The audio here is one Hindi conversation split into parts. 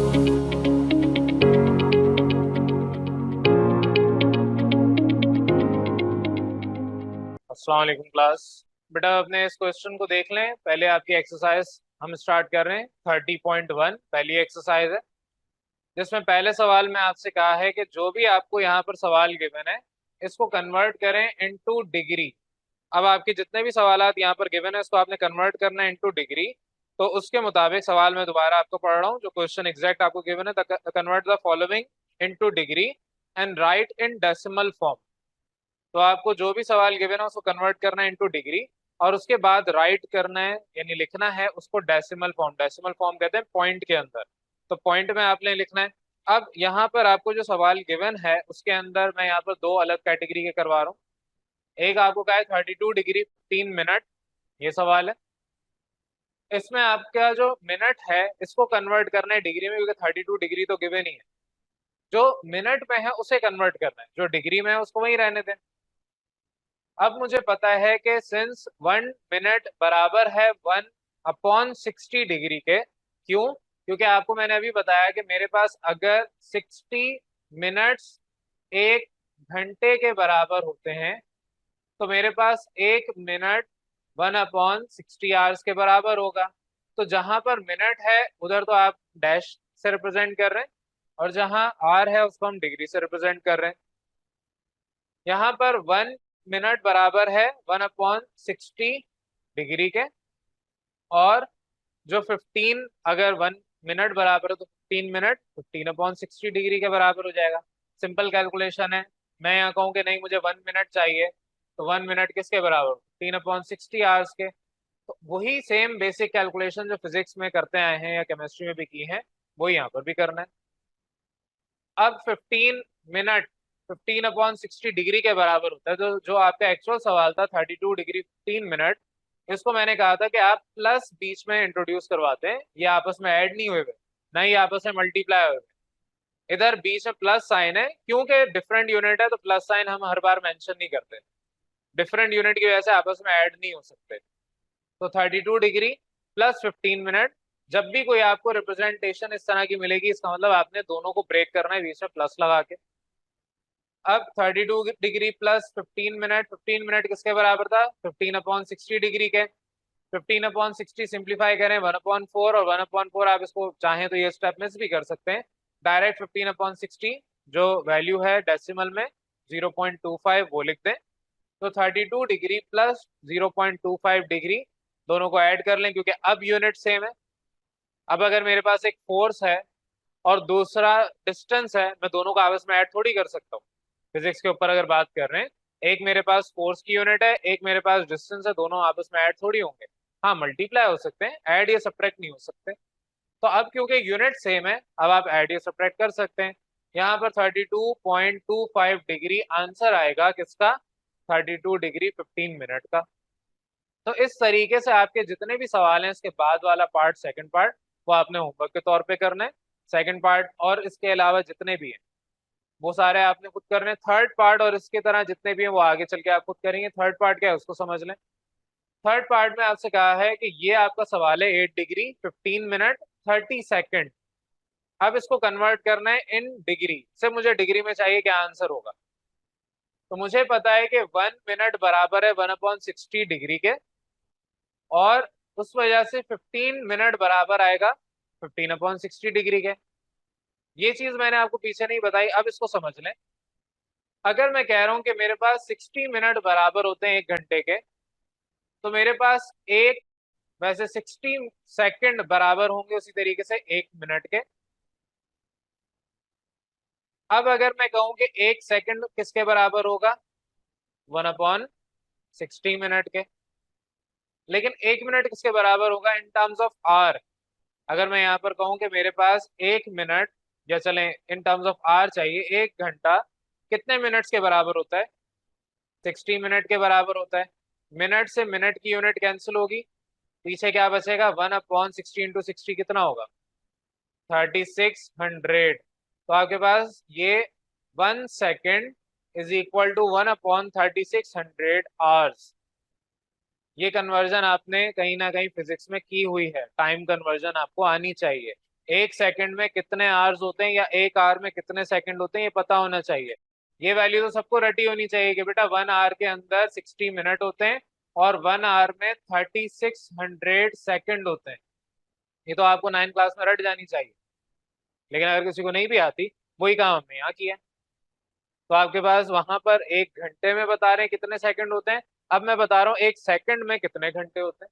अस्सलाम वालेकुम क्लास। बेटा अपने इस क्वेश्चन को देख लें। पहले आपकी एक्सरसाइज हम स्टार्ट कर रहे हैं। 30.1 पहली एक्सरसाइज है, जिसमें पहले सवाल में आपसे कहा है कि जो भी आपको यहाँ पर सवाल गिवन है इसको कन्वर्ट करें इनटू डिग्री। अब आपके जितने भी सवाल यहाँ पर गिवन है इसको आपने कन्वर्ट करना है इनटू डिग्री। तो उसके मुताबिक सवाल मैं दोबारा आपको पढ़ रहा हूँ, जो क्वेश्चन एग्जैक्ट आपको गिवन है। Convert the following into degree and right in decimal form. तो आपको जो भी सवाल गिवन है उसको कन्वर्ट करना है इनटू डिग्री, और उसके बाद राइट करना है यानी लिखना है उसको डेसिमल फॉर्म। डेसिमल फॉर्म कहते हैं पॉइंट के अंदर, तो पॉइंट में आपने लिखना है। अब यहाँ पर आपको जो सवाल गिवन है उसके अंदर मैं यहाँ पर दो अलग कैटेगरी के करवा रहा हूँ। एक आपको क्या है 32 डिग्री 15 मिनट, ये सवाल है। इसमें आपका जो मिनट है इसको कन्वर्ट करना है डिग्री में, क्योंकि 32 डिग्री तो गिवन ही है। जो मिनट में है उसे कन्वर्ट करना है, जो डिग्री में है उसको वही रहने दें। अब मुझे पता है कि सिंस 1 मिनट बराबर है 1/60 डिग्री के। क्यों? क्योंकि आपको मैंने अभी बताया कि मेरे पास अगर 60 मिनट्स 1 घंटे के बराबर होते हैं तो मेरे पास 1 मिनट 1/60 आवर्स के बराबर होगा। तो जहां पर मिनट है उधर तो आप डैश से रिप्रेजेंट कर रहे हैं, और जहां आर है उसको हम डिग्री से रिप्रेजेंट कर रहे हैं। यहाँ पर 1 मिनट बराबर है 1/60 डिग्री के, और जो 15, अगर 1 मिनट बराबर है तो 15 मिनट 15/60 डिग्री के बराबर हो जाएगा। सिंपल कैलकुलेशन है। मैं यहाँ कहूँ कि नहीं मुझे 1 मिनट चाहिए, तो 1 मिनट किसके बराबर? 15/60 आवर्स के। तो वही सेम बेसिक कैलकुलेशन जो फिजिक्स में करते आए हैं या केमिस्ट्री में भी की है, वही यहाँ पर भी करना है। अब 15 मिनट 15/60 डिग्री के बराबर होता है। तो जो आपका एक्चुअल सवाल था 32 डिग्री 15 मिनट, इसको मैंने कहा था कि आप प्लस बीच में इंट्रोड्यूस करवाते हैं। ये आपस में ऐड नहीं हुए, ना ही आपस में मल्टीप्लाई हुए। इधर बीच में प्लस साइन है, क्योंकि डिफरेंट यूनिट है तो प्लस साइन हम हर बार मेंशन नहीं करते। डिफरेंट यूनिट की वजह से आपस में ऐड नहीं हो सकते। तो 32 डिग्री प्लस 15 मिनट, जब भी कोई आपको रिप्रेजेंटेशन इस तरह की मिलेगी इसका मतलब आपने दोनों को ब्रेक करना है बीच में प्लस लगा के। अब 32 डिग्री प्लस 15 मिनट, 15 मिनट किसके बराबर था? 15/60 डिग्री के। 15/60 सिंप्लीफाई करें 1/4, और 1/4 आप इसको चाहें तो ये स्टेप में भी कर सकते हैं। डायरेक्ट 15/60 जो वैल्यू है डेसिमल में 0.25 वो लिख दें। तो 32 डिग्री प्लस 0.25 डिग्री दोनों को ऐड कर लें, क्योंकि अब यूनिट सेम है। अब अगर मेरे पास एक फोर्स है और दूसरा डिस्टेंस है, मैं दोनों को आपस में ऐड थोड़ी कर सकता हूँ। फिजिक्स के ऊपर अगर बात कर रहे हैं, एक मेरे पास फोर्स की यूनिट है, एक मेरे पास डिस्टेंस है, दोनों आपस में ऐड थोड़ी होंगे। हाँ मल्टीप्लाई हो सकते हैं, ऐड या सब्ट्रैक्ट नहीं हो सकते। तो अब क्योंकि यूनिट सेम है अब आप ऐड या सब्ट्रैक्ट कर सकते हैं। यहाँ पर 32.25 डिग्री आंसर आएगा किसका? 32 डिग्री 15 मिनट का। तो इस तरीके से आपके जितने भी सवाल हैं इसके बाद वाला पार्ट, सेकंड पार्ट, वो आपने होमवर्क के तौर पे करना है। सेकंड पार्ट और इसके अलावा जितने भी हैं वो सारे आपने खुद करने हैं। थर्ड पार्ट और इसके तरह जितने भी हैं वो आगे चल के आप खुद करेंगे। थर्ड पार्ट क्या है उसको समझ लें। थर्ड पार्ट में आपसे कहा है कि ये आपका सवाल है 8 डिग्री 15 मिनट 30 सेकेंड। अब इसको कन्वर्ट करना है इन डिग्री से। मुझे डिग्री में चाहिए क्या आंसर होगा। तो मुझे पता है कि 1 मिनट बराबर है 1/60 डिग्री के, और उस वजह से 15 मिनट बराबर आएगा 15/60 डिग्री के। ये चीज मैंने आपको पीछे नहीं बताई, अब इसको समझ लें। अगर मैं कह रहा हूं कि मेरे पास 60 मिनट बराबर होते हैं 1 घंटे के, तो मेरे पास एक, वैसे 60 सेकंड बराबर होंगे उसी तरीके से 1 मिनट के। अब अगर मैं कहूं कि 1 सेकंड किसके बराबर होगा? 1/60 मिनट के। लेकिन 1 मिनट किसके बराबर होगा इन टर्म्स ऑफ आर? अगर मैं यहाँ पर कहूँ कि मेरे पास 1 मिनट, या चलें इन टर्म्स ऑफ आर चाहिए, 1 घंटा कितने मिनट्स के बराबर होता है? 60 मिनट के बराबर होता है। मिनट से मिनट की यूनिट कैंसिल होगी, पीछे क्या बचेगा? 1/60 × 60 कितना होगा? 3600। तो आपके पास ये 1 second is equal to 1/3600 hours. ये कन्वर्जन आपने कहीं ना कहीं फिजिक्स में की हुई है, टाइम कन्वर्जन आपको आनी चाहिए। एक सेकंड में कितने आवर्स होते हैं या एक आवर में कितने सेकंड होते हैं ये पता होना चाहिए। ये वैल्यू तो सबको रटी होनी चाहिए कि बेटा 1 आवर के अंदर 60 मिनट होते हैं और 1 आवर में 3600 सेकंड होते हैं। ये तो आपको 9 क्लास में रट जानी चाहिए। लेकिन अगर किसी को नहीं भी आती, वही काम हमने यहाँ किया। तो आपके पास वहां पर 1 घंटे में बता रहे हैं कितने सेकंड होते हैं, अब मैं बता रहा हूँ 1 सेकंड में कितने घंटे होते हैं।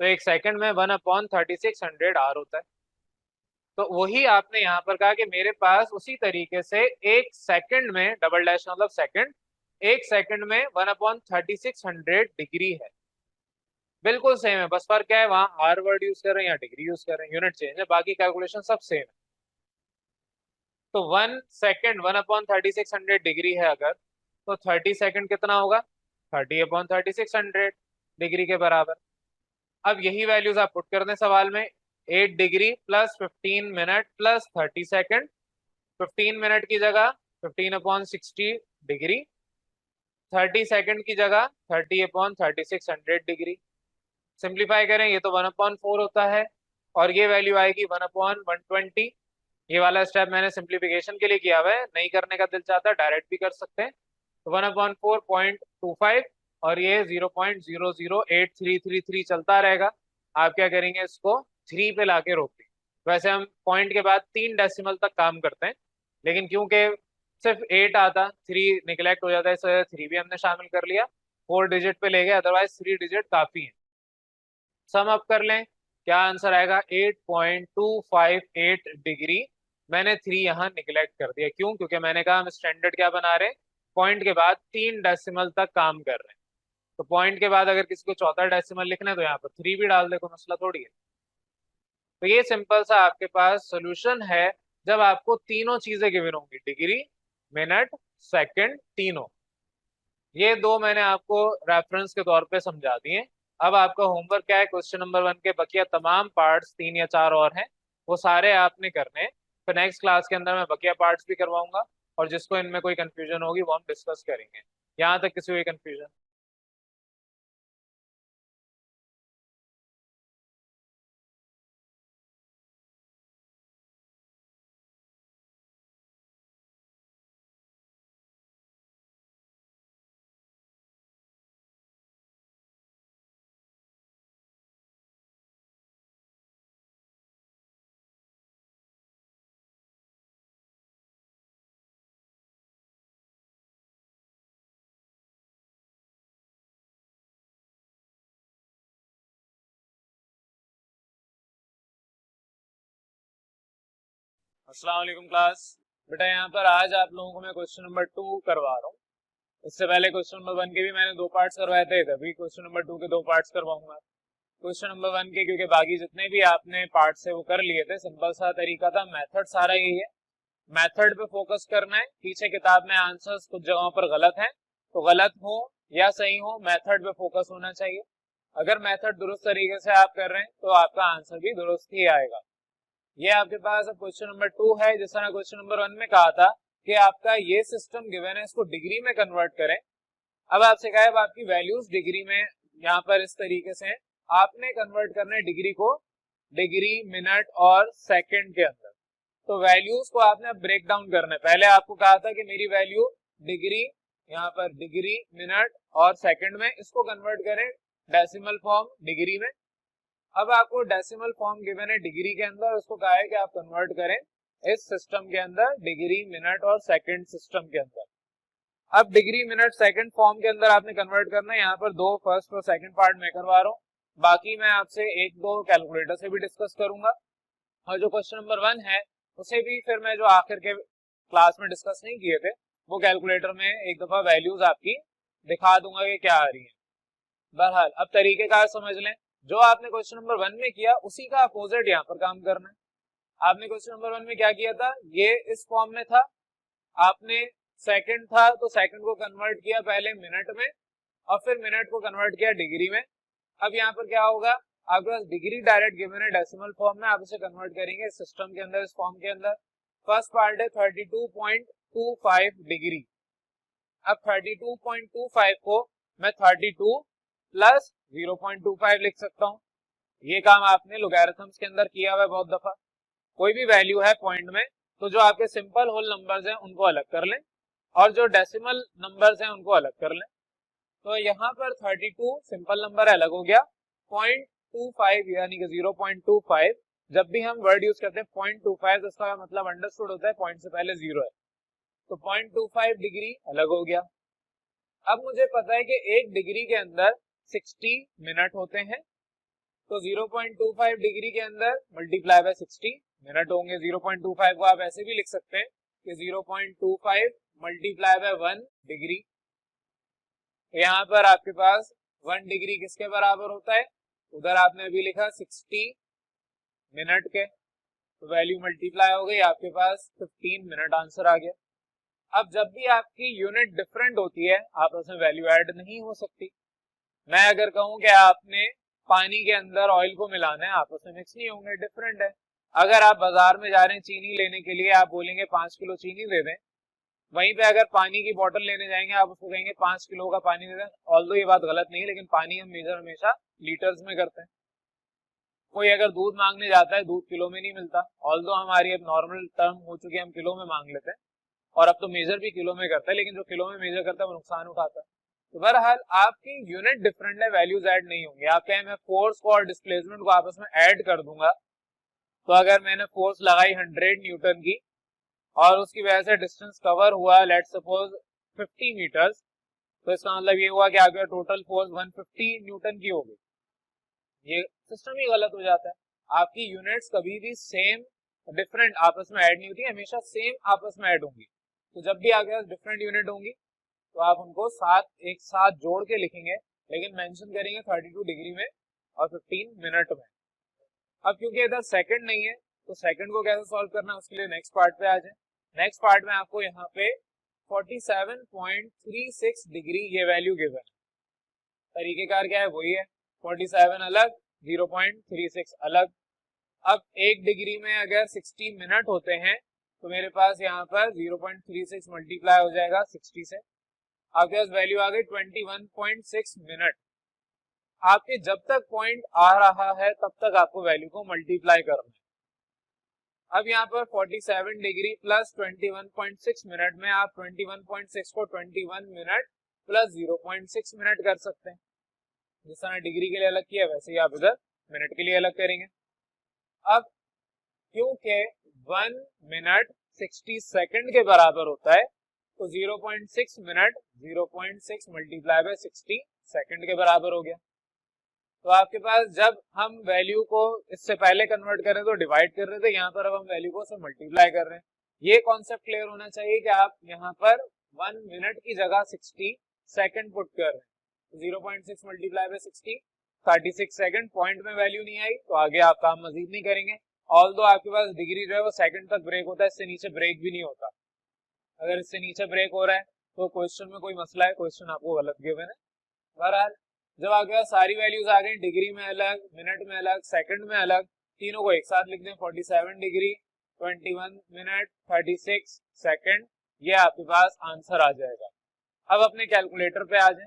तो 1 सेकंड में 1/3600 आवर होता है। तो वही आपने यहाँ पर कहा कि मेरे पास उसी तरीके से 1 सेकंड में, डबल डैश मतलब सेकंड, 1 सेकंड में 1/3600 डिग्री है। बिल्कुल सेम है, बस फर्क क्या है, वहां आर वर्ड यूज कर रहे हैं या डिग्री यूज कर रहे हैं, यूनिट चेंज है, बाकी कैलकुलेशन सब सेम है। तो 1 सेकंड 1/3600 डिग्री है अगर, तो 30 सेकंड कितना होगा, 30/3600 डिग्री के बराबर। अब यही वैल्यूज आप पुट कर दें सवाल में, 8 degree plus 15 minute plus 30 second. 15 minute की जगह 15/60 डिग्री, 30 सेकंड की जगह 30/3600 डिग्री। सिंप्लीफाई करें, ये तो 1/4 होता है और ये वैल्यू आएगी 1/120। ये वाला स्टेप मैंने सिंप्लीफिकेशन के लिए किया हुआ है, नहीं करने का दिल चाहता डायरेक्ट भी कर सकते हैं। तो 1/4.25 और ये 0.008333 चलता रहेगा। आप क्या करेंगे, इसको 3 पे लाके रोक देंगे। वैसे हम पॉइंट के बाद 3 डेसिमल तक काम करते हैं, लेकिन क्योंकि सिर्फ 8 आता, 3 निगलेक्ट हो जाता है, इस वजह से 3 भी हमने शामिल कर लिया। 4 डिजिट पे ले गए, अदरवाइज 3 डिजिट काफी है। सम अप कर लें, क्या आंसर आएगा, 8.258 डिग्री। मैंने 3 यहाँ निगलेक्ट कर दिया, क्यों, क्योंकि मैंने कहा हम स्टैंडर्ड क्या बना रहे हैं, पॉइंट के बाद 3 डेसिमल तक काम कर रहे हैं। तो पॉइंट के बाद अगर किसी को चौथा डेसिमल लिखना है तो यहाँ पर 3 भी डाल दे, कोई मसला थोड़ी है। तो ये सिंपल सा आपके पास सोल्यूशन है जब आपको तीनों चीजें गिवन होंगी, डिग्री, मिनट, सेकंड, तीनों। ये दो मैंने आपको रेफरेंस के तौर पे समझा दिए। अब आपका होमवर्क क्या है, क्वेश्चन नंबर 1 के बकिया तमाम पार्ट्स 3 या 4 और हैं, वो सारे आपने करने हैं। फिर नेक्स्ट क्लास के अंदर मैं बकिया पार्ट्स भी करवाऊंगा, और जिसको इनमें कोई कंफ्यूजन होगी वो हम डिस्कस करेंगे। यहाँ तक किसी को कंफ्यूजन? अस्सलाम वालेकुम क्लास। बेटा यहाँ पर आज आप लोगों को मैं क्वेश्चन नंबर 2 करवा रहा हूँ। इससे पहले क्वेश्चन नंबर 1 के भी मैंने 2 पार्ट्स करवाए थे, अभी क्वेश्चन नंबर 2 के 2 पार्ट्स करवाऊंगा। क्वेश्चन नंबर 1 के क्योंकि बाकी जितने भी आपने पार्ट से वो कर लिए थे, सिंपल सा तरीका था, मेथड सारा यही है, मेथड पे फोकस करना है। पीछे किताब में आंसर्स कुछ जगहों पर गलत हैं, तो गलत हो या सही हो, मेथड पे फोकस होना चाहिए। अगर मेथड दुरुस्त तरीके से आप कर रहे हैं तो आपका आंसर भी दुरुस्त ही आएगा। ये आपके पास अब क्वेश्चन नंबर 2 है। जिस तरह क्वेश्चन नंबर 1 में कहा था कि आपका ये सिस्टम गिवन है, इसको डिग्री में कन्वर्ट करें। अब आपसे कहा है अब आपकी वैल्यूज डिग्री में यहाँ पर इस तरीके से हैं, आपने कन्वर्ट करना है डिग्री को डिग्री, मिनट और सेकंड के अंदर। तो वैल्यूज को आपने अब ब्रेक डाउन करना है। पहले आपको कहा था कि मेरी वैल्यू डिग्री, यहाँ पर डिग्री, मिनट और सेकंड में, इसको कन्वर्ट करें डेसिमल फॉर्म डिग्री में। अब आपको डेसिमल फॉर्म गिवन है डिग्री के अंदर, उसको कहा है कि आप कन्वर्ट करें इस सिस्टम के अंदर डिग्री, मिनट और सेकंड सिस्टम के अंदर। अब डिग्री, मिनट, सेकंड फॉर्म के अंदर आपने कन्वर्ट करना है। यहाँ पर 2 फर्स्ट और सेकंड पार्ट में करवा रहा हूँ, बाकी मैं आपसे 1-2 कैलकुलेटर से भी डिस्कस करूंगा, और जो क्वेश्चन नंबर 1 है उसे भी फिर मैं जो आखिर के क्लास में डिस्कस नहीं किए थे वो कैलकुलेटर में एक दफा वैल्यूज आपकी दिखा दूंगा कि क्या आ रही है। बहरहाल अब तरीकेकार समझ लें, जो आपने क्वेश्चन नंबर 1 में किया उसी का अपोजिट यहाँ पर काम करना है। आपने क्वेश्चन नंबर 1 में क्या किया था, ये इस फॉर्म में था, आपने सेकंड था तो सेकंड को कन्वर्ट किया पहले मिनट में और फिर मिनट को कन्वर्ट किया डिग्री में। अब यहाँ पर क्या होगा, आपके पास डिग्री डायरेक्ट गिवन है डेसिमल फॉर्म में, आप उसे कन्वर्ट करेंगे सिस्टम के अंदर, इस फॉर्म के अंदर। फर्स्ट पार्ट है 32.25 डिग्री। अब 32.25 को मैं 32 प्लस 0.25 लिख सकता हूँ। ये काम आपने लोगैरिथम्स के अंदर किया हुआ है बहुत दफा। कोई भी वैल्यू है पॉइंट में, तो जो आपके सिंपल होल नंबर्स हैं उनको अलग कर लें और जो डेसिमल नंबर्स हैं उनको अलग कर लें। तो यहाँ पर 32 सिंपल नंबर अलग हो गया, 0.25 यानी कि 0.25, जब भी हम वर्ड यूज करते हैं 0.25 तो इसका मतलब अंडरस्टूड होता है पॉइंट से पहले जीरो है, तो 0.25 डिग्री अलग हो गया। अब मुझे पता है कि 1 डिग्री के अंदर 60 मिनट होते हैं, तो 0.25 डिग्री के अंदर मल्टीप्लाई बाय 60 मिनट होंगे। 0.25 को आप ऐसे भी लिख सकते हैं कि 0.25 मल्टीप्लाई बाय 1 डिग्री। यहाँ पर आपके पास 1 डिग्री किसके बराबर होता है, उधर आपने अभी लिखा 60 मिनट के, तो वैल्यू मल्टीप्लाई हो गई, आपके पास 15 मिनट आंसर आ गया। अब जब भी आपकी यूनिट डिफरेंट होती है आपस में वैल्यू ऐड नहीं हो सकती। मैं अगर कहूं कि आपने पानी के अंदर ऑयल को मिलाना है, आपस में मिक्स नहीं होंगे, डिफरेंट है। अगर आप बाजार में जा रहे हैं चीनी लेने के लिए, आप बोलेंगे 5 किलो चीनी दे दें, वहीं पे अगर पानी की बोतल लेने जाएंगे आप उसको कहेंगे 5 किलो का पानी दे दें। ऑल्दो ये बात गलत नहीं है, लेकिन पानी हम मेजर हमेशा लीटर्स में करते हैं। कोई अगर दूध मांगने जाता है, दूध किलो में नहीं मिलता, ऑल्दो हमारी अब नॉर्मल टर्म हो चुकी है, हम किलो में मांग लेते हैं और अब तो मेजर भी किलो में करता है, लेकिन जो किलो में मेजर करता है वो नुकसान उठाता है। तो बहरहाल आपकी यूनिट डिफरेंट है, वैल्यूज ऐड नहीं होंगे। आप कहें मैं फोर्स को और डिस्प्लेसमेंट को आपस में ऐड कर दूंगा, तो अगर मैंने फोर्स लगाई 100 न्यूटन की और उसकी वजह से डिस्टेंस कवर हुआ लेट्स सपोज 50 मीटर्स, तो इसका मतलब ये हुआ कि आपका टोटल फोर्स 150 न्यूटन की हो गई। ये सिस्टम ही गलत हो जाता है। आपकी यूनिट्स कभी भी सेम डिफरेंट आपस में ऐड नहीं होती, हमेशा सेम आपस में ऐड होंगी। तो जब भी आपके पास डिफरेंट यूनिट होंगी तो आप उनको एक साथ जोड़ के लिखेंगे, लेकिन मेंशन करेंगे 32 डिग्री में और 15 मिनट में। अब क्योंकि इधर सेकंड नहीं है तो सेकंड को कैसे सॉल्व करना है उसके लिए नेक्स्ट पार्ट पे आ जाए। नेक्स्ट पार्ट में आपको यहाँ पे 47.36 डिग्री ये वैल्यू गिवन है। तरीकेकार क्या है, वही है, 47 अलग 0.36 अलग। अब 1 डिग्री में अगर 60 मिनट होते हैं तो मेरे पास यहाँ पर 0.36 मल्टीप्लाई हो जाएगा 60 से, आपके पास वैल्यू आ गई 21.6 मिनट। आपके जब तक पॉइंट आ रहा है तब तक आपको वैल्यू को मल्टीप्लाई करना है। अब यहाँ पर 47 डिग्री प्लस 21.6 मिनट में आप 21.6 को 21 मिनट प्लस 0.6 मिनट कर सकते हैं। जिस तरह डिग्री के लिए अलग किया वैसे ही आप इधर मिनट के लिए अलग करेंगे। अब क्योंकि 1 मिनट 60 सेकंड के बराबर होता है तो 0.6 मिनट 0.6 मल्टीप्लाई बाय 60 सेकंड के बराबर हो गया। तो आपके पास जब हम वैल्यू को इससे पहले कन्वर्ट कर रहे थे तो डिवाइड कर रहे थे, यहाँ पर अब हम वैल्यू को से मल्टीप्लाई कर रहे हैं। ये कॉन्सेप्ट क्लियर होना चाहिए कि आप यहाँ पर 1 मिनट की जगह 60 सेकंड पुट कर रहे हैं। 0.6 मल्टीप्लाई बाय 60 36 सेकंड, पॉइंट में वैल्यू नहीं आई तो आगे आप काम मजीद नहीं करेंगे। ऑल्दो आपके पास डिग्री जो है वो सेकंड तक ब्रेक होता है, इससे नीचे ब्रेक भी नहीं होता। अगर इससे नीचे ब्रेक हो रहा है तो क्वेश्चन में कोई मसला है, क्वेश्चन आपको गलत गिवन है। बहरहाल जब आपके पास सारी वैल्यूज आ गई, डिग्री में अलग, मिनट में अलग, सेकंड में अलग, तीनों को एक साथ लिख दें, 47 डिग्री 21 मिनट 36 सेकंड, ये आपके पास आंसर आ जाएगा। अब अपने कैलकुलेटर पे आ जाए।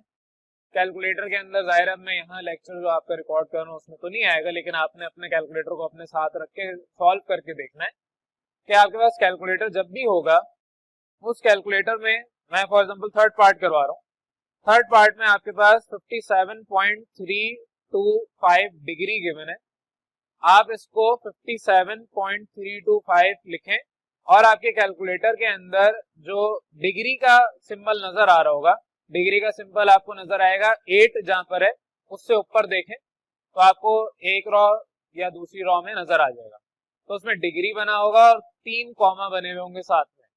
कैलकुलेटर के अंदर जाहिर है मैं यहाँ लेक्चर जो आपका रिकॉर्ड कर रहा हूँ उसमें तो नहीं आएगा, लेकिन आपने अपने कैलकुलेटर को अपने साथ रख के सॉल्व करके देखना है कि आपके पास कैलकुलेटर जब भी होगा उस कैलकुलेटर में, मैं फॉर एग्जांपल थर्ड पार्ट करवा रहा हूँ, थर्ड पार्ट में आपके पास 57.325 डिग्री गिवन है, आप इसको 57.325 लिखें और आपके कैलकुलेटर के अंदर जो डिग्री का सिंबल नजर आ रहा होगा, डिग्री का सिंबल आपको नजर आएगा 8 जहां पर है उससे ऊपर देखें तो आपको एक रॉ या दूसरी रॉ में नजर आ जाएगा, तो उसमें डिग्री बना होगा और 3 कॉमा बने हुए होंगे साथ में।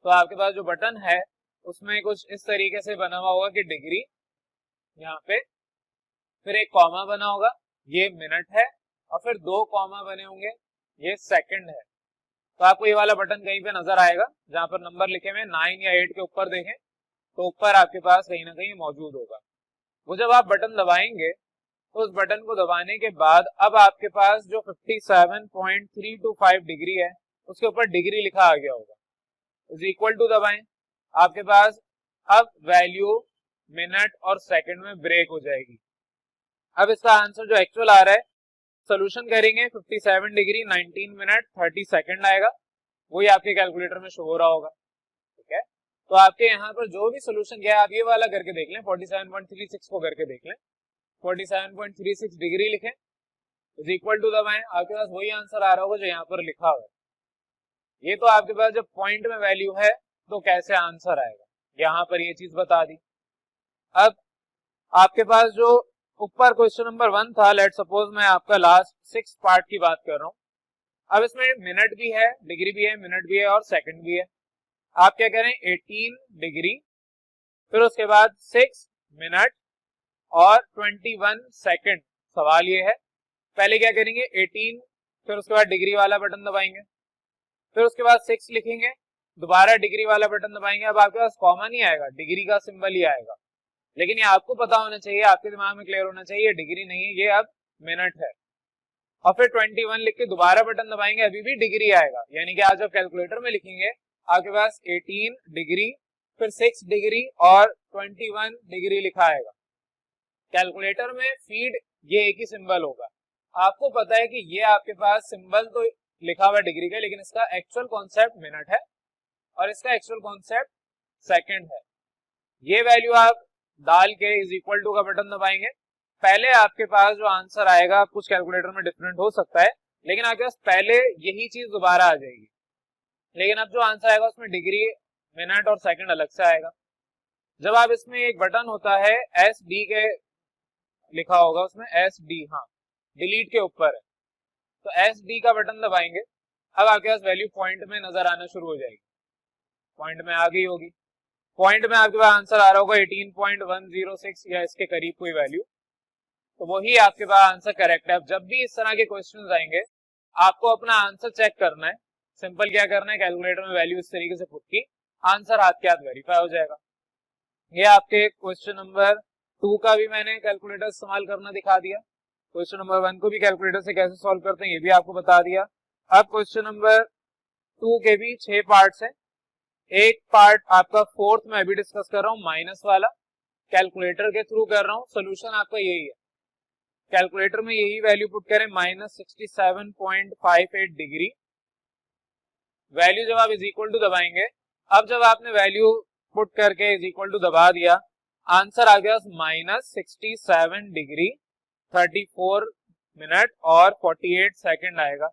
तो आपके पास जो बटन है उसमें कुछ इस तरीके से बना हुआ होगा कि डिग्री, यहाँ पे फिर एक कॉमा बना होगा, ये मिनट है, और फिर 2 कॉमा बने होंगे, ये सेकंड है। तो आपको ये वाला बटन कहीं पे नजर आएगा जहां पर नंबर लिखे हुए 9 या 8 के ऊपर देखें तो ऊपर आपके पास कहीं ना कहीं मौजूद होगा। वो जब आप बटन दबाएंगे तो उस बटन को दबाने के बाद अब आपके पास जो 57.325 डिग्री है उसके ऊपर डिग्री लिखा आ गया होगा, इज इक्वल टू दबाएं, आपके पास अब वैल्यू मिनट और सेकंड में ब्रेक हो जाएगी। अब इसका आंसर जो एक्चुअल आ रहा है सोल्यूशन करेंगे 57 डिग्री 19 मिनट 30 सेकंड आएगा, वही आपके कैलकुलेटर में शो हो रहा होगा। ठीक है, तो आपके यहाँ पर जो भी सोल्यूशन किया है आप ये वाला करके देख लें, 47.36 को करके देख लें, 47.36 डिग्री लिखें, इज इक्वल टू दबाएं, आपके पास वही आंसर आ रहा होगा जो यहाँ पर लिखा हुआ है। ये तो आपके पास जब पॉइंट में वैल्यू है तो कैसे आंसर आएगा, यहाँ पर ये चीज बता दी। अब आपके पास जो ऊपर क्वेश्चन नंबर 1 था, लेट सपोज मैं आपका लास्ट 6 पार्ट की बात कर रहा हूँ। अब इसमें मिनट भी है, डिग्री भी है, मिनट भी है और सेकंड भी है। आप क्या करें, 18 डिग्री, फिर उसके बाद 6 मिनट और 21 सेकंड। सवाल ये है, पहले क्या करेंगे 18, फिर उसके बाद डिग्री वाला बटन दबाएंगे, फिर उसके बाद 6 लिखेंगे, दोबारा डिग्री वाला बटन दबाएंगे। अब आपके पास कॉमन ही आएगा, डिग्री का सिंबल ही आएगा, लेकिन ये आपको पता होना चाहिए, आपके दिमाग में क्लियर होना चाहिए, डिग्री नहीं है, ये अब मिनट है। और फिर 21 लिख के दोबारा बटन दबाएंगे, अभी भी डिग्री आएगा, यानी कि आप जब कैलकुलेटर में लिखेंगे आपके पास 18 डिग्री, फिर 6 डिग्री और 21 डिग्री लिखा आएगा। कैलकुलेटर में फीड ये एक ही सिंबल होगा। आपको पता है कि ये आपके पास सिंबल तो लिखा हुआ डिग्री का, लेकिन इसका एक्चुअल कॉन्सेप्ट मिनट है और इसका एक्चुअल कॉन्सेप्ट सेकंड है। ये वैल्यू आप डाल के इज इक्वल टू का बटन दबाएंगे, पहले आपके पास जो आंसर आएगा कुछ कैलकुलेटर में डिफरेंट हो सकता है, लेकिन आपके पास पहले यही चीज दोबारा आ जाएगी, लेकिन अब जो आंसर आएगा उसमें डिग्री, मिनट और सेकंड अलग से आएगा। जब आप इसमें एक बटन होता है एस डी के लिखा होगा, उसमें एस डी, हाँ डिलीट के ऊपर है, तो एस डी का बटन दबाएंगे। अब आपके पास वैल्यू पॉइंट में नजर आना शुरू हो जाएगी, पॉइंट में आ गई होगी, पॉइंट में आपके पास आंसर आ रहा होगा 18.106 या इसके करीब कोई वैल्यू, तो वही आपके पास आंसर करेक्ट है। अब जब भी इस तरह के क्वेश्चन आएंगे आपको अपना आंसर चेक करना है, सिंपल क्या करना है, कैलकुलेटर में वैल्यू इस तरीके से पुट की, आंसर हाथ के हाथ वेरीफाई हो जाएगा। ये आपके क्वेश्चन नंबर 2 का भी मैंने कैलकुलेटर इस्तेमाल करना दिखा दिया, क्वेश्चन नंबर 1 को भी कैलकुलेटर से कैसे सॉल्व करते हैं ये भी आपको बता दिया। अब क्वेश्चन नंबर 2 के भी 6 पार्ट्स हैं, एक पार्ट आपका 4th में अभी डिस्कस कर रहा हूँ, माइनस वाला, कैलकुलेटर के थ्रू कर रहा हूँ। सोल्यूशन आपका यही है, कैलकुलेटर में यही वैल्यू पुट करें, -67.58 डिग्री, वैल्यू जब आप इज इक्वल टू दबाएंगे, अब जब आपने वैल्यू पुट करके इज इक्वल टू दबा दिया, आंसर आ गया -67 डिग्री 34 मिनट और 48 सेकंड आएगा।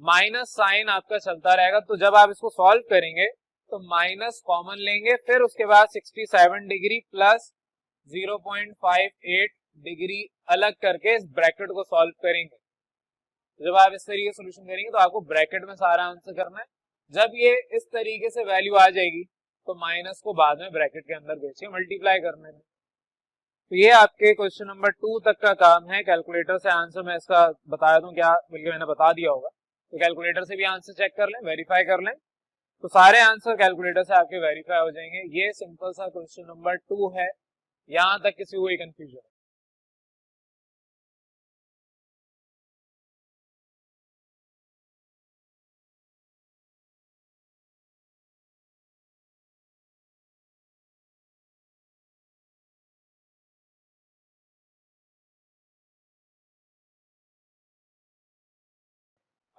माइनस साइन आपका चलता रहेगा, तो जब आप इसको सॉल्व करेंगे तो माइनस कॉमन लेंगे, फिर उसके बाद 67 डिग्री प्लस 0.58 डिग्री अलग करके इस ब्रैकेट को सॉल्व करेंगे। जब आप इस तरीके से सोल्यूशन करेंगे तो आपको ब्रैकेट में सारा आंसर करना है। जब ये इस तरीके से वैल्यू आ जाएगी तो माइनस को बाद में ब्रैकेट के अंदर भेजिए मल्टीप्लाई करने में। तो ये आपके क्वेश्चन नंबर 2 तक का काम है। कैलकुलेटर से आंसर मैं इसका बता दूं क्या, बल्कि मैंने बता दिया होगा, तो कैलकुलेटर से भी आंसर चेक कर लें, वेरीफाई कर लें, तो सारे आंसर कैलकुलेटर से आपके वेरीफाई हो जाएंगे। ये सिंपल सा क्वेश्चन नंबर 2 है, यहां तक किसी को कोई कंफ्यूजन?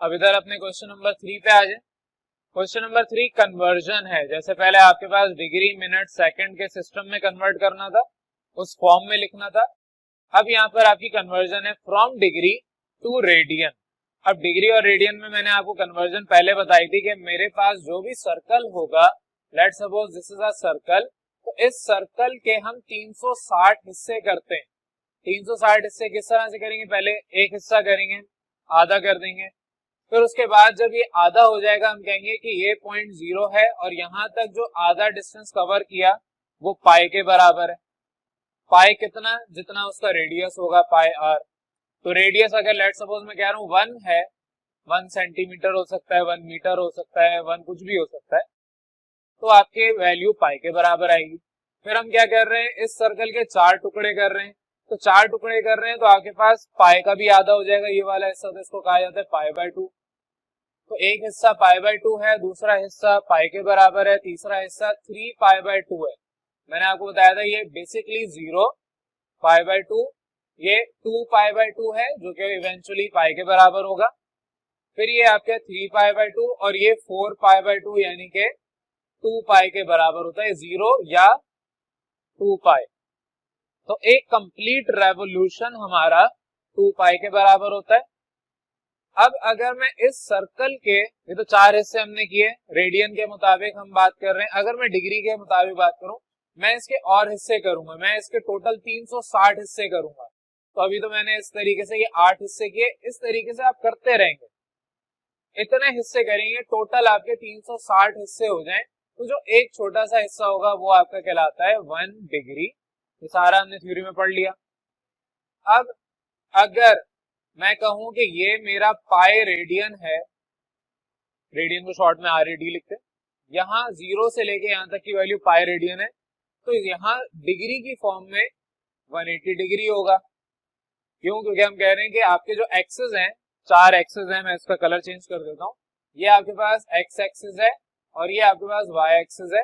अब इधर अपने क्वेश्चन नंबर 3 पे आ जाए। क्वेश्चन नंबर 3 कन्वर्जन है। जैसे पहले आपके पास डिग्री, मिनट, सेकंड के सिस्टम में कन्वर्ट करना था, उस फॉर्म में लिखना था। अब यहाँ पर आपकी कन्वर्जन है फ्रॉम डिग्री टू रेडियन। अब डिग्री और रेडियन में मैंने आपको कन्वर्जन पहले बताई थी कि मेरे पास जो भी सर्कल होगा, let's suppose this is a circle, तो इस सर्कल के हम 360 हिस्से करते हैं। 360 हिस्से किस तरह से करेंगे, पहले एक हिस्सा करेंगे, आधा कर देंगे, फिर उसके बाद जब ये आधा हो जाएगा हम कहेंगे कि ये पॉइंट 0 है और यहां तक जो आधा डिस्टेंस कवर किया वो पाई के बराबर है। पाई कितना, जितना उसका रेडियस होगा, पाई आर। तो रेडियस अगर लेट सपोज मैं कह रहा हूँ 1 है, 1 सेंटीमीटर हो सकता है, 1 मीटर हो सकता है, 1 कुछ भी हो सकता है, तो आपके वैल्यू पाई के बराबर आएगी। फिर हम क्या कर रहे हैं, इस सर्कल के 4 टुकड़े कर रहे हैं, तो 4 टुकड़े कर रहे हैं तो आपके पास पाई का भी आधा हो जाएगा, ये वाला हिस्सा, तो इसको कहा जाता है पाई बाय 2। तो एक हिस्सा पाई बाय 2 है, दूसरा हिस्सा पाई के बराबर है, तीसरा हिस्सा 3 पाई बाय 2 है। मैंने आपको बताया था ये बेसिकली 0, पाई बाय 2 ये 2 पाई/2 है जो कि इवेंचुअली पाई के बराबर होगा। फिर ये आपका 3 पाई/2 और ये 4 पाई/2 यानी कि 2 पाई के बराबर होता है, 0 या 2 पाई। तो एक कंप्लीट रेवोल्यूशन हमारा 2 पाई के बराबर होता है। अब अगर मैं इस सर्कल के, ये तो 4 हिस्से हमने किए, रेडियन के मुताबिक हम बात कर रहे हैं, अगर मैं डिग्री के मुताबिक बात करूं, मैं इसके और हिस्से करूंगा, मैं इसके टोटल 360 हिस्से करूंगा। तो अभी तो मैंने इस तरीके से ये 8 हिस्से किए, इस तरीके से आप करते रहेंगे, इतने हिस्से करेंगे टोटल आपके 360 हिस्से हो जाएं, तो जो एक छोटा सा हिस्सा होगा वो आपका कहलाता है 1 डिग्री। ये सारा हमने थ्योरी में पढ़ लिया। अब अगर मैं कहूं कि ये मेरा पाई रेडियन है, रेडियन को शॉर्ट में RAD लिखते हैं, यहाँ 0 से लेके यहाँ तक की वैल्यू पाई रेडियन है, तो यहाँ डिग्री की फॉर्म में 180 डिग्री होगा। क्यों? क्योंकि हम कह रहे हैं कि आपके जो एक्सेस हैं, 4 एक्सेस हैं, मैं इसका कलर चेंज कर देता हूँ, ये आपके पास एक्स एक्सिस है और ये आपके पास वाई एक्सिस है,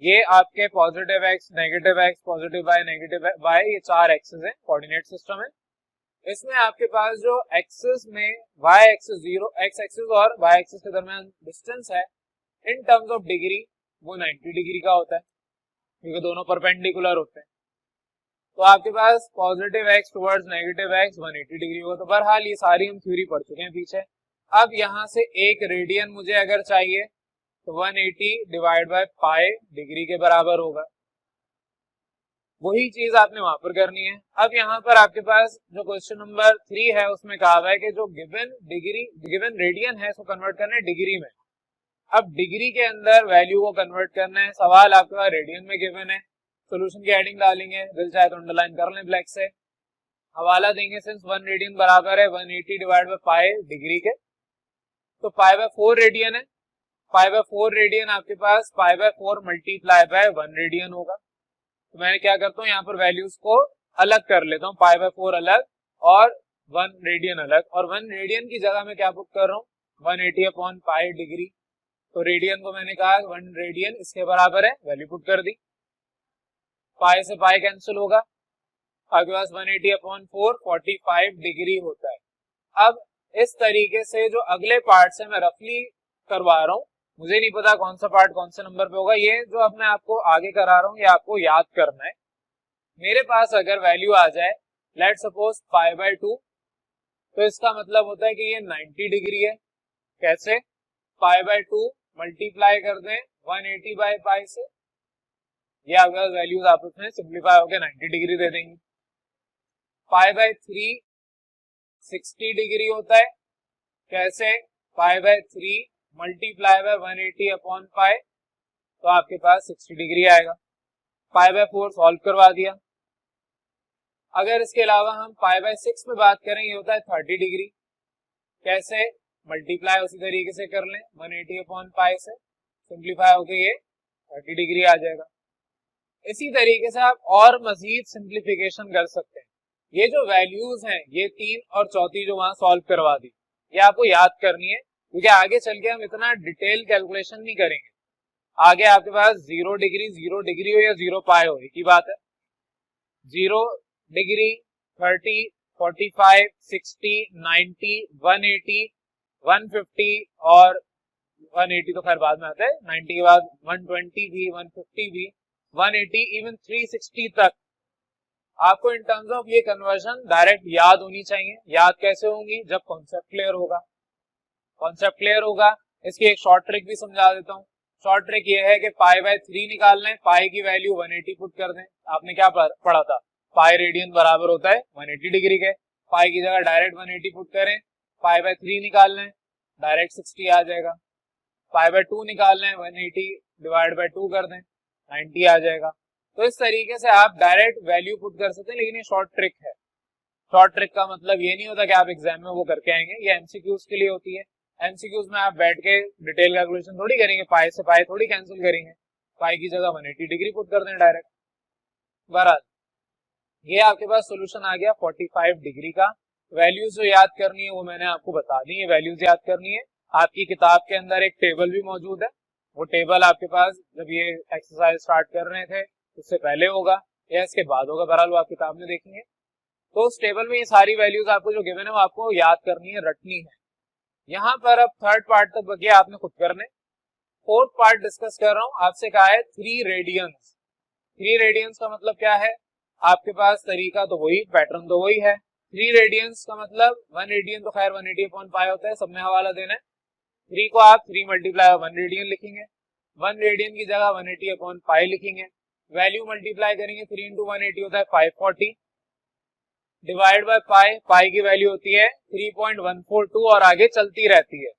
ये आपके positive X, negative X, positive Y, negative Y, ये 4 एक्सेस हैं, कोऑर्डिनेट सिस्टम है। इसमें आपके पास जो एक्सिस में वाई एक्सिस 0, एक्स एक्सिस और वाई एक्सिस के दरमियान डिस्टेंस है इन टर्म्स ऑफ डिग्री वो 90 डिग्री का होता है, क्योंकि दोनों परपेंडिकुलर होते हैं। तो आपके पास positive X towards negative X 180 degree होगा। तो बहरहाल ये सारी हम थ्योरी पढ़ चुके हैं पीछे। अब यहाँ से एक रेडियन मुझे अगर चाहिए तो 180 डिवाइड बाय पाई डिग्री के बराबर होगा। वही चीज आपने वहां पर करनी है। अब यहाँ पर आपके पास जो क्वेश्चन नंबर 3 है उसमें कहा हुआ है कि जो गिवन डिग्री, गिवन रेडियन है उसको कन्वर्ट करना है डिग्री में। अब डिग्री के अंदर वैल्यू को कन्वर्ट करना है, सवाल आपके पास रेडियन में गिवन है, सोल्यूशन की हेडिंग डालेंगे, दिल चाहे तो अंडरलाइन कर लें ब्लैक से, हवाला देंगे सिंस 1 रेडियन बराबर है 180 डिवाइड बाय पाई डिग्री के, तो पाई/4 रेडियन है, पाई/4 रेडियन आपके पास पाई/4 मल्टीप्लाई बाय 1 रेडियन होगा। तो मैं क्या करता हूँ, यहाँ पर वैल्यूज को अलग कर लेता हूँ, पाई/4 अलग और 1 रेडियन अलग, और 1 रेडियन की जगह में क्या पुट कर रहा हूँ 180 अपॉन पाई डिग्री। तो रेडियन को मैंने कहा 1 रेडियन इसके बराबर है, वैल्यू पुट कर दी, पाई से पाई कैंसिल होगा, आपके पास 180 अपॉन 4 45 डिग्री होता है। अब इस तरीके से जो अगले पार्ट से मैं रफली करवा रहा हूँ, मुझे नहीं पता कौन सा पार्ट कौन से नंबर पे होगा, ये जो अब मैं आपको आगे करा रहा हूँ ये आपको याद करना है। मेरे पास अगर वैल्यू आ जाए लेट सपोज पाई/2, तो इसका मतलब होता है कि ये 90 डिग्री है। कैसे? पाई/2 मल्टीप्लाई कर दें 180 बाय पाई से, ये आपके वैल्यूज आपस में सिंप्लीफाई होकर 90 डिग्री दे देंगे। पाई/3 60 डिग्री होता है। कैसे? पाई/3 मल्टीप्लाई बाय 180 अपॉन पाई, तो आपके पास 60 डिग्री आएगा। पाई/4 सॉल्व करवा दिया। अगर इसके अलावा हम पाई/6 में बात करें, ये होता है 30 डिग्री। कैसे? मल्टीप्लाई उसी तरीके से कर लें 180 अपॉन पाई से, सिंप्लीफाई होके ये 30 डिग्री आ जाएगा। इसी तरीके से आप और मजीद सिंप्लीफिकेशन कर सकते हैं। ये जो वैल्यूज हैं, ये 3 और चौथी जो वहां सॉल्व करवा दी, ये आपको याद करनी है, क्योंकि आगे चल के हम इतना डिटेल कैलकुलेशन नहीं करेंगे। आगे आपके पास 0 डिग्री हो या 0 पाई हो, एक ही बात है। 0 डिग्री, 30, 45, 60, 90, 180, 150 और 180 तो खैर बाद में आता है, 90 के बाद 120 भी, 150 भी, 180 इवन 360 तक आपको इन टर्म्स ऑफ ये कन्वर्जन डायरेक्ट याद होनी चाहिए। याद कैसे होंगी? जब कॉन्सेप्ट क्लियर होगा। कॉन्सेप्ट क्लियर होगा, इसकी एक शॉर्ट ट्रिक भी समझा देता हूँ। शॉर्ट ट्रिक ये है कि पाई/3 निकालना है, पाई की वैल्यू 180 पुट कर दें। आपने क्या पढ़ा था? पाई रेडियन बराबर होता है 180 डिग्री के, पाई की जगह डायरेक्ट 180 पुट करें। पाई/3 निकालना है, डायरेक्ट 60 आ जाएगा। पाई/2 निकालना है, 180 डिवाइड बाय 2 कर दें, 90 आ जाएगा। तो इस तरीके से आप डायरेक्ट वैल्यू पुट कर सकते हैं, लेकिन ये शॉर्ट ट्रिक है। शॉर्ट ट्रिक का मतलब ये नहीं होता कि आप एग्जाम में वो करके आएंगे, ये एमसीक्यूज के लिए होती है। एमसीक्यूज में आप बैठ के डिटेल कैलकुलेशन थोड़ी करेंगे, पाई से पाई थोड़ी कैंसिल करेंगे, पाई की जगह 180 डिग्री पुट कर दें डायरेक्ट। बहरहाल ये आपके पास सोल्यूशन आ गया 45 डिग्री का। वैल्यूज जो याद करनी है वो मैंने आपको बता दी है, वैल्यूज याद करनी है। आपकी किताब के अंदर एक टेबल भी मौजूद है, वो टेबल आपके पास जब ये एक्सरसाइज स्टार्ट कर रहे थे उससे पहले होगा या इसके बाद होगा, बहरहाल वो आप किताब में देखेंगे। तो उस टेबल में ये सारी वैल्यूज आपको जो गिवन है वो आपको याद करनी है, रटनी है। यहाँ पर अब थर्ड पार्ट तक बचे आपने खुद करने। फोर्थ पार्ट डिस्कस कर रहा हूँ, आपसे कहा है 3 रेडियंस। 3 रेडियंस का मतलब क्या है, आपके पास तरीका तो वही, पैटर्न तो वही है। 3 रेडियंस का मतलब 1 रेडियन तो खैर 180/π होता है, सब में हवाला देना है। 3 को आप 3 मल्टीप्लाई 1 रेडियन लिखेंगे, 1 रेडियन की जगह 180/π लिखेंगे, वैल्यू मल्टीप्लाई करेंगे, 3 इंटू 180 होता है 540, डिवाइड बाय पाई, पाई की वैल्यू होती है 3.142 और आगे चलती रहती है।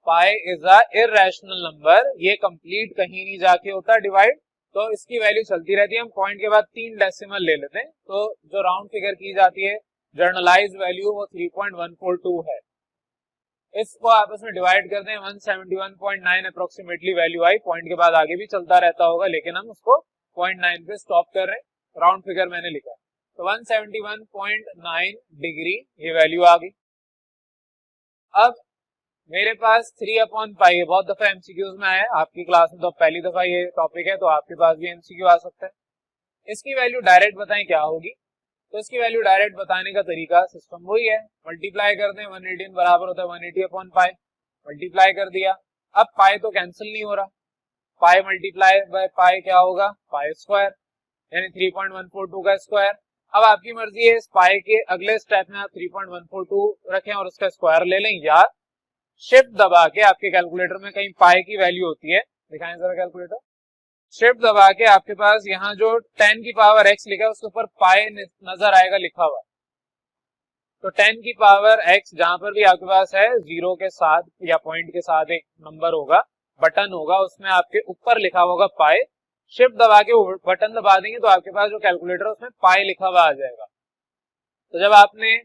Pi is a irrational number, ये कंप्लीट कहीं नहीं जाके होता डिवाइड, तो इसकी वैल्यू चलती रहती है। हम पॉइंट के बाद 3 डेसिमल ले लेते हैं, तो जो राउंड फिगर की जाती है जर्नलाइज वैल्यू वो 3.142 है। इसको आपस में डिवाइड करते हैं, 171.9 अप्रोक्सीमेटली वैल्यू आई। पॉइंट के बाद आगे भी चलता रहता होगा, लेकिन हम उसको 0.9 पे स्टॉप कर रहे हैं, राउंड फिगर मैंने लिखा है। तो 171.9 डिग्री ये वैल्यू आ गई। अब मेरे पास 3/π है, बहुत दफा एमसीक्यूज में आया है, आपकी क्लास में तो पहली दफा ये टॉपिक है, तो आपके पास भी एमसीक्यू आ सकता है। इसकी वैल्यू डायरेक्ट बताएं क्या होगी, तो इसकी वैल्यू डायरेक्ट बताने का तरीका सिस्टम वही है, मल्टीप्लाई कर दें, 1 रेडियन बराबर होता है 180/π, मल्टीप्लाई कर दिया। अब पाई तो कैंसिल नहीं हो रहा, पाई मल्टीप्लाई बाय पाई क्या होगा, पाई स्क्वायर, यानी 3.142 का स्क्वायर। अब आपकी मर्जी है, इस पाई के अगले स्टेप में आप 3.142 रखें और उसका स्क्वायर ले लें, या शिफ्ट दबा के, आपके कैलकुलेटर में कहीं पाई की वैल्यू होती है, दिखाएं जरा कैलकुलेटर, शिफ्ट दबा के आपके पास यहाँ जो 10 की पावर x लिखा है उसके ऊपर पाई नजर आएगा लिखा हुआ, तो 10 की पावर x जहां पर भी आपके पास है, 0 के साथ या पॉइंट के साथ एक नंबर होगा, बटन होगा, उसमें आपके ऊपर लिखा होगा पाई। शिफ्ट दबा के वो बटन दबा देंगे तो आपके पास जो कैलकुलेटर है उसमें पाई लिखा हुआ आ जाएगा। तो जब आपने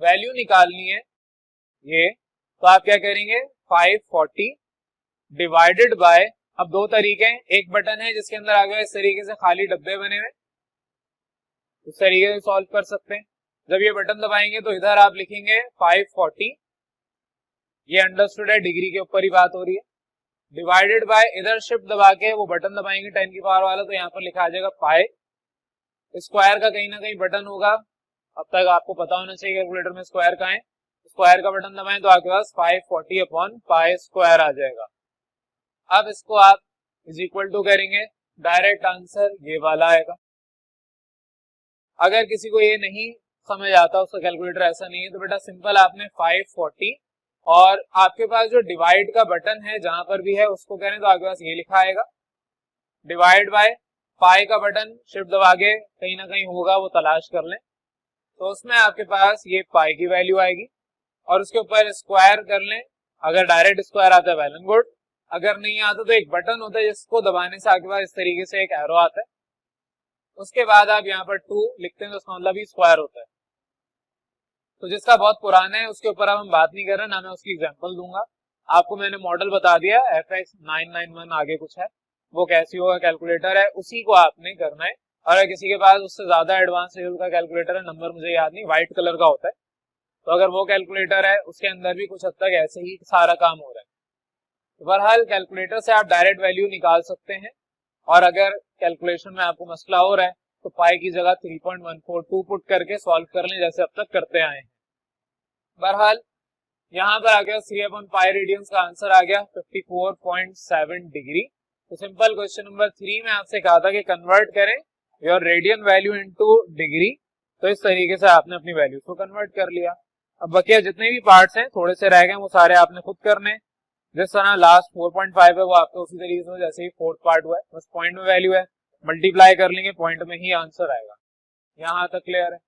वैल्यू निकालनी है ये, तो आप क्या करेंगे, 540 डिवाइडेड बाय, अब दो तरीके हैं, एक बटन है जिसके अंदर आ गया इस तरीके से खाली डब्बे बने हुए, उस तरीके से सॉल्व कर सकते हैं। जब ये बटन दबाएंगे तो इधर आप लिखेंगे 540, ये अंडरस्टूड है, डिग्री के ऊपर ही बात हो रही है, डिवाइडेड बाय, इधर शिफ्ट दबा के वो बटन दबाएंगे 10 की पावर वाला, तो यहाँ पर लिखा आ जाएगा पाई, स्क्वायर का कहीं ना कहीं बटन होगा, अब तक आपको पता होना चाहिए कैलकुलेटर में स्क्वायर का है, स्क्वायर का बटन दबाएं तो आपके पास 540/π स्क्वायर आ जाएगा। अब इसको आप इज इक्वल टू करेंगे, डायरेक्ट आंसर ये वाला आएगा। अगर किसी को ये नहीं समझ आता, उसका कैलकुलेटर ऐसा नहीं है, तो बेटा सिंपल आपने 540 और आपके पास जो डिवाइड का बटन है जहां पर भी है उसको करें तो आपके पास ये लिखा आएगा, डिवाइड बाय पाई का बटन शिफ्ट दबा के कहीं ना कहीं होगा, वो तलाश कर लें, तो उसमें आपके पास ये पाई की वैल्यू आएगी और उसके ऊपर स्क्वायर कर लें। अगर डायरेक्ट स्क्वायर आता है वेल एंड गुड, अगर नहीं आता तो एक बटन होता है जिसको दबाने से आपके पास इस तरीके से एक एरो आता है, उसके बाद आप यहाँ पर 2 लिखते हैं तो उसका मतलब ही स्क्वायर होता है। तो जिसका बहुत पुराना है उसके ऊपर अब हम बात नहीं कर रहे, ना मैं उसकी एग्जांपल दूंगा, आपको मैंने मॉडल बता दिया, FX991 आगे कुछ है, वो कैसी होगा कैलकुलेटर है, उसी को आपने करना है। और अगर किसी के पास उससे ज्यादा एडवांस लेवल का कैलकुलेटर है, नंबर मुझे याद नहीं, व्हाइट कलर का होता है, तो अगर वो कैलकुलेटर है उसके अंदर भी कुछ हद तक ऐसे ही सारा काम हो रहा है। तो बहरहाल कैलकुलेटर से आप डायरेक्ट वैल्यू निकाल सकते हैं, और अगर कैलकुलेशन में आपको मसला हो रहा है तो पाई की जगह 3.142 पुट करके सॉल्व कर लें, जैसे अब तक करते आए हैं। बहरहाल यहाँ पर आ गया 3/π रेडियंस का आंसर आ गया 54.7 डिग्री। तो सिंपल क्वेश्चन नंबर 3 में आपसे कहा था कि कन्वर्ट करें your radian value into degree, तो इस तरीके से आपने अपनी वैल्यू को कन्वर्ट कर लिया। अब बकिया जितने भी पार्ट्स हैं थोड़े से रह गए, वो सारे आपने खुद करने, जिस तरह लास्ट 4.5 है वो आपका उसी तरीके से जैसे ही फोर्थ पार्ट हुआ है, बस पॉइंट में वैल्यू है, मल्टीप्लाई कर लेंगे, पॉइंट में ही आंसर आएगा। यहाँ तक क्लियर है।